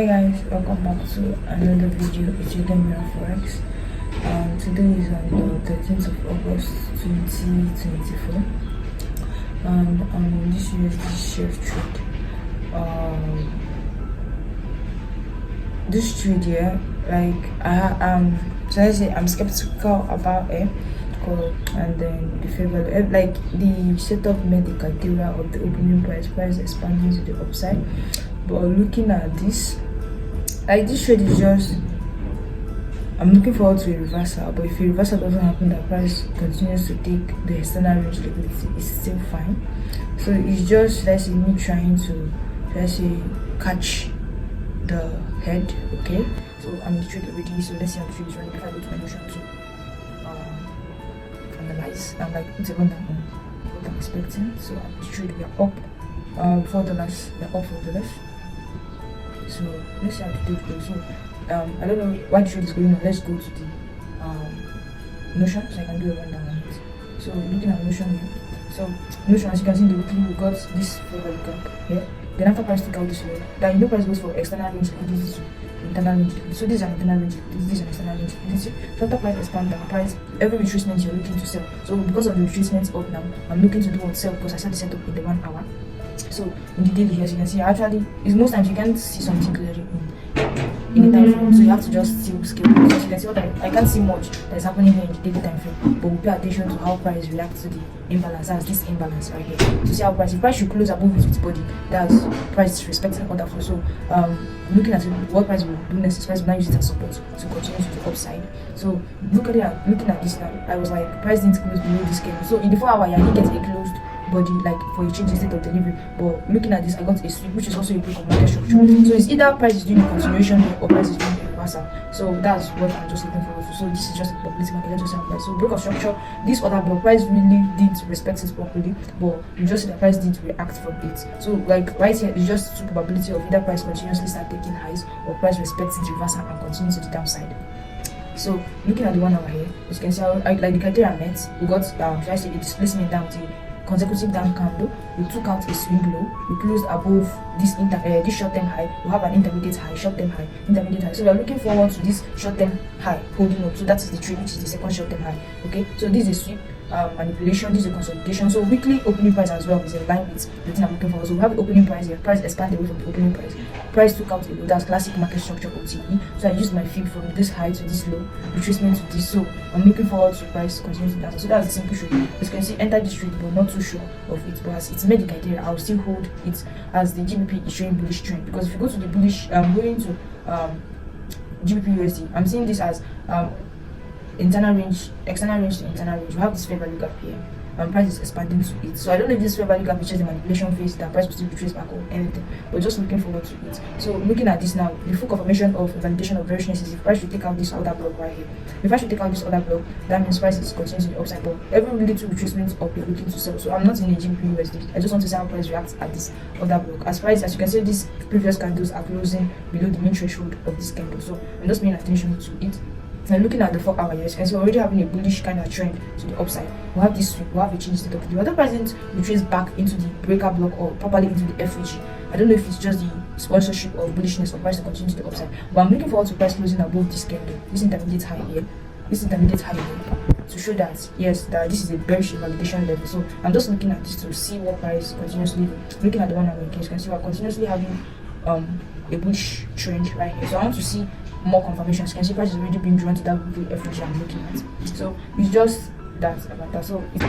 Hi guys, welcome back to another video. It's your game Forex. Today is on the 13th of August 2024, and this USD share trade. This trade here, so I say I'm skeptical about it, and then the favor, like the setup made the criteria of the opening price expanding to the upside. But looking at this, like this trade is just, I'm looking forward to a reversal, but if a reversal doesn't happen, the price continues to take the external range liquidity, it's still fine. So it's just, let's say, me trying to, let's say, catch the head. Okay, so I'm in the trade already, so let's see how the trade is running before I go to my notion to analyze. I'm like, it's a rundown on what I'm expecting. So the trade, we are up $4, we are up $4. So let's see how the trade goes. So I don't know why the trade is going on. Let's go to the notion so I can do a rundown on it. So looking at notion here, so notion, as you can see in the weekly, we got this favorable gap here. Then after price took out this way, that price goes for external range liquidity to internal range liquidity. So this is an internal range liquidity, this is an external range liquidity. So after price expand down, price every retracement you're looking to sell. So because of the retracement up now, I'm looking to do what sell because I set the setup in the 1 hour. So in the daily here, as you can see, actually, is most times you can't see something clearly in the time frame, so you have to just still scale. So you can see what I can't see much that is happening here in the daily time frame, but we pay attention to how price reacts to the imbalance. As this imbalance right here, to see how price, if price should close above its body, that's price respecting order flow. So looking at what price will do next, price will now use it as support to continue to the upside. So looking at this now, I was like, price didn't close below this candle. So in the 4 hour, I didn't get a closed body like for a change in state of delivery, but looking at this, I got a sweep, which is also a break of market structure. So it's either price is doing a continuation or price is doing a reversal. So that's what I'm just looking forward to. So this is just a probability market. Let's just have price. So break of structure, this other block price really didn't respect it properly, but you just see the price didn't react from it. So like right here, it's just two probability of either price continuously start taking highs or price respects its reversal and continue to the downside. So looking at the 1 hour here, as you can see how like the criteria met, we got should I say a displacement down to consecutive down candle. We took out a swing low, we closed above this this short-term high. We have an intermediate high, short-term high, intermediate high. So we are looking forward to this short-term high holding up. So that is the trade, which is the second short-term high. Okay, so this is a sweep manipulation, this is a consolidation. So weekly opening price as well is in line with the thing I'm looking for. So we have the opening price here, price expanded away from the opening price. Price took out a low, that's classic market structure OTE. So I used my fib from this high to this low, retracement to this. So I'm looking forward to price continuing to that. So that's the simple trade. As you can see, enter this trade, but not too sure of it. But as it's made the criteria, I'll still hold it as the GBP is showing bullish trend. Because if you go to the bullish, going to GBP USD, I'm seeing this as internal range, external range to internal range. We have this fair value gap here, and price is expanding to it. So I don't know if this fair value gap is just the manipulation phase that price will still retrace back or anything, but just looking forward to it. So looking at this now, the full confirmation of validation of bearishness is if price should take out this other block right here. If price should take out this other block, that means price is continuing to the upside. But every little retracement up, you're looking to sell. So I'm not in a GBP USD. I just want to see how price reacts at this other block. As you can see, these previous candles are closing below the main threshold of this candle. So I'm just paying attention to it. And looking at the 4 hour, yes, and so we're already having a bullish kind of trend to the upside. We have this sweep, we have a change state of the other present retrace back into the breaker block or properly into the FVG. I don't know if it's just the sponsorship of bullishness or price to continue to the upside, but I'm looking forward to price closing above this candle, this intermediate high here, to show that yes, that this is a bearish validation level. So I'm just looking at this to see what price continuously looking at the 1 hour case. You can see we're continuously having a bullish trend right here. So I want to see more confirmations. You can see price is already being drawn to that FVG I'm looking at. So it's just that about that. So as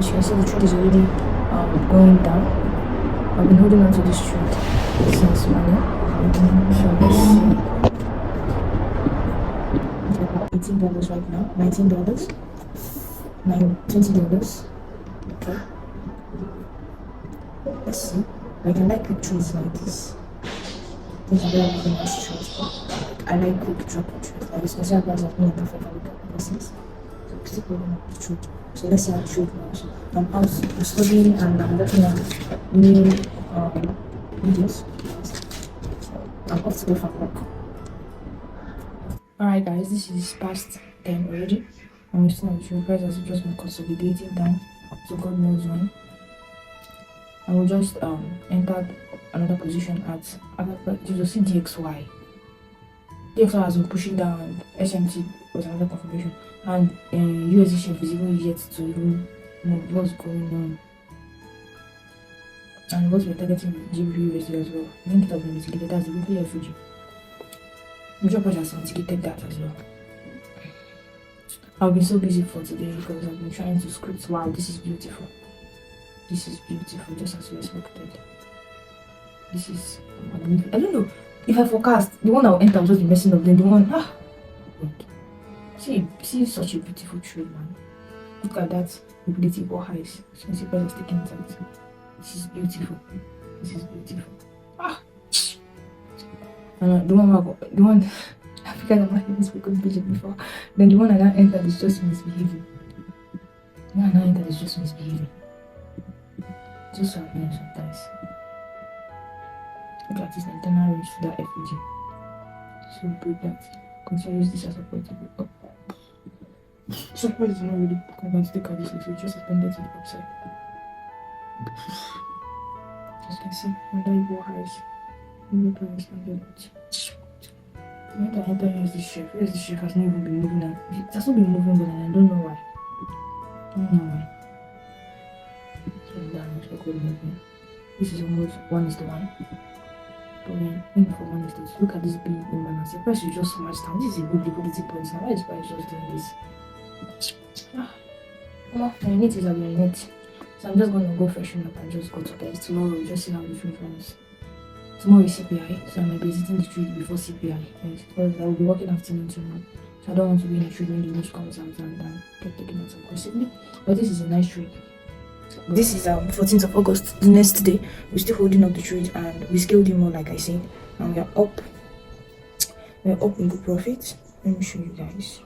you can see, the trade is already going down. I've been holding on to this trade since Monday. So let's see. $18 right now. $19. $20. Okay. Let's see. I can like quick trades like this. These are very nice trades. I like quick drop trades. Like this, consider price of me and the fair value basis. still holding up the trade. So let's see how the trade goes. I'm studying and I'm working on new videos. So I'm off to go from work. Alright guys, this is past 10 already. I'm still on the trade price as it just been consolidating down to God knows when. And we'll just enter another position at you see DXY. DXY has been pushing down. SMT was another confirmation, and USD shape is even yet to even know what's going on. And what we're targeting with GBP USD as well. I think it has been mitigated. That's the weekly FUG. Major price has mitigated that as well. I've been so busy for today because I've been trying to script. Wow, this is beautiful. This is beautiful, just as we expected. This is magnificent. I don't know if I forecast the one that will enter will just be messing up. Then the one God. See such a beautiful trade, man. Look at that liquidity or highs. So you see price is taking it out. This is beautiful. This is beautiful. And the one I forgot about this because before. Then the one that entered is just misbehaving. The one that entered is just misbehaving. Just happening sometimes. Look at this internal range to that FUG. So break that. Consider this as a point to be up. Support is not really going to take out this, so just suspended to the upside. As you can see, under equal highs. New price standard. When I enter here's the chef has not even been moving now. It has not been moving, but I don't know why. This is almost 1:1. But then, for 1:2, look at this big imbalance. The price is just smashed down. This is a good liquidity point. Now, why is price just doing this? Well, my net is a net. So I'm just going to go freshen up and just go to bed. Tomorrow, we'll just see how the trade runs. Tomorrow is CPI, so I might be visiting the trade before CPI. Yes, because I will be working afternoon tomorrow. So I don't want to be in a trade when the news comes out and get taken out aggressively. But this is a nice trade. This is 14th of August, the next day. We're still holding up the trade and we scaled in more, like I said, and we're up. We're up in good profit. Let me show you guys.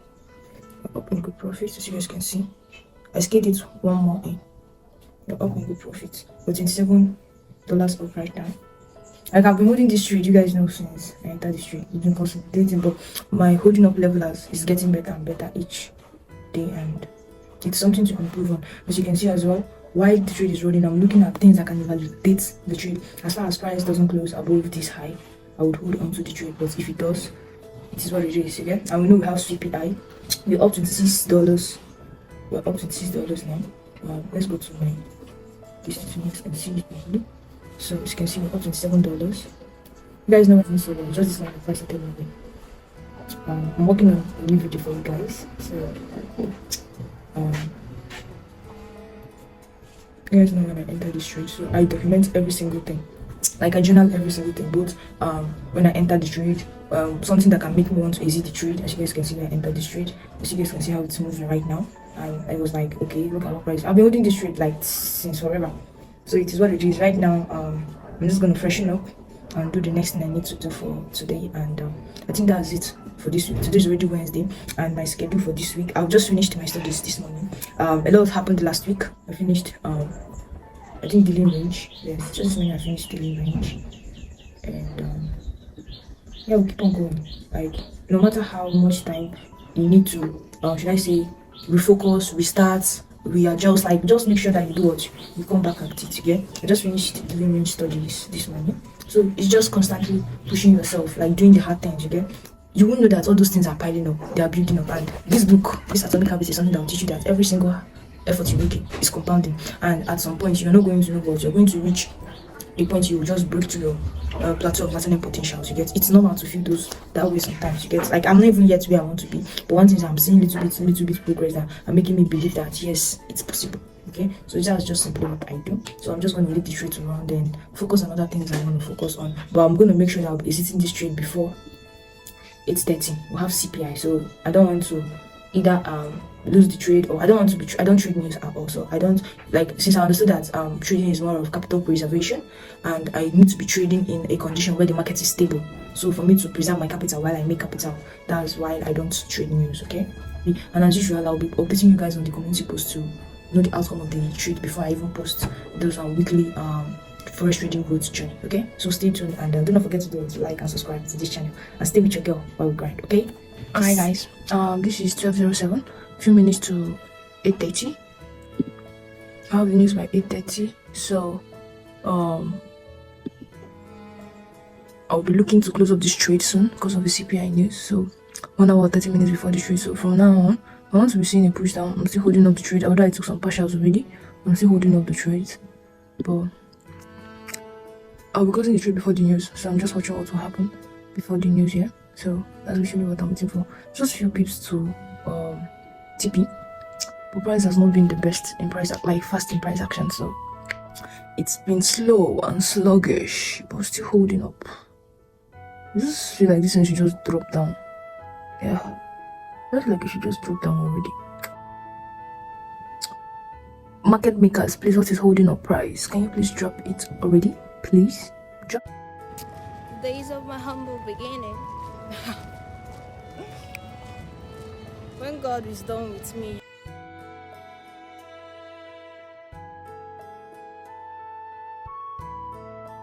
We're up in good profit, as you guys can see. I scaled it one more in. We're up in good profit. We're $27 up right now. Like I've been holding this trade, you guys know, since I entered this trade. It's been consolidating, but my holding up level is getting better and better each day, and it's something to improve on. As you can see as well, while the trade is rolling, I'm looking at things that can validate the trade. As far as price doesn't close above this high, I would hold on to the trade, but if it does, it is what it is, again. And we know we have CPI. We're up to $6. We're up to $6 now. Let's go to my this to next and see it properly. So as you can see, we're up to $7. You guys know what I'm saying, just this one the price I tell you. I'm working on a new video for you guys. So you guys know when I enter this trade, so I document every single thing. Like I journal every single thing, both when I enter the trade, something that can make me want to exit the trade. As you guys can see when I enter this trade, as you guys can see how it's moving right now. And I was like, okay, look at what price. I've been holding this trade like since forever. So it is what it is right now. I'm just gonna freshen up and do the next thing I need to do for today, and I think that's it for this week. Today's already Wednesday, and my schedule for this week, I've just finished my studies this morning. A lot happened last week. I finished I think dealing range. Yes, just when I finished dealing range, and yeah, we'll keep on going. Like no matter how much time you need to should I say refocus, restart, readjust, like just make sure that you do what you come back at it again. I just finished dealing range studies this morning, so it's just constantly pushing yourself, like doing the hard things again. You won't know that all those things are piling up, they are building up, and this book, this Atomic Habits, is something that will teach you that every single effort you make is compounding, and at some point you're not going to know what you're going to reach a point you will just break to your plateau of maximum potentials. You get, it's normal to feel those that way sometimes. You get, like I'm not even yet where I want to be, but one thing is I'm seeing little bit progress that are making me believe that yes, it's possible. Okay, so that's just simply what I do. So I'm just going to leave the trade tomorrow, then focus on other things I want to focus on. But I'm going to make sure that I'll be exiting this trade before 8:30. We'll have CPI, so I don't want to either lose the trade, or I don't trade news at all. So I don't, like, since I understood that trading is more of capital preservation, and I need to be trading in a condition where the market is stable. So for me to preserve my capital while I make capital, that's why I don't trade news. Okay, And as usual, I'll be updating you guys on the community post to know the outcome of the trade before I even post those weekly forex trading roads journey. Okay, so stay tuned, and do not forget to like and subscribe to this channel, and stay with your girl while we grind. Okay. Alright guys, this is 12:07, few minutes to 8:30. I have the news by 8:30, so I'll be looking to close up this trade soon because of the CPI news. So 1 hour 30 minutes before the trade. So from now on, I want to be seeing a push down. I'm still holding up the trade, although I took some partials already. I'm still holding up the trades, but I'll be closing the trade before the news. So I'm just watching what will happen before the news here. So that's usually what I'm waiting for. Just a few pips to TP. But price has not been the best in price, like fast in price action. So it's been slow and sluggish, but still holding up. I just feel like this one should just drop down. Yeah, I feel like it should just drop down already. Market makers, please, what is holding up price? Can you please drop it already? Please drop. Days of my humble beginning. When God is done with me.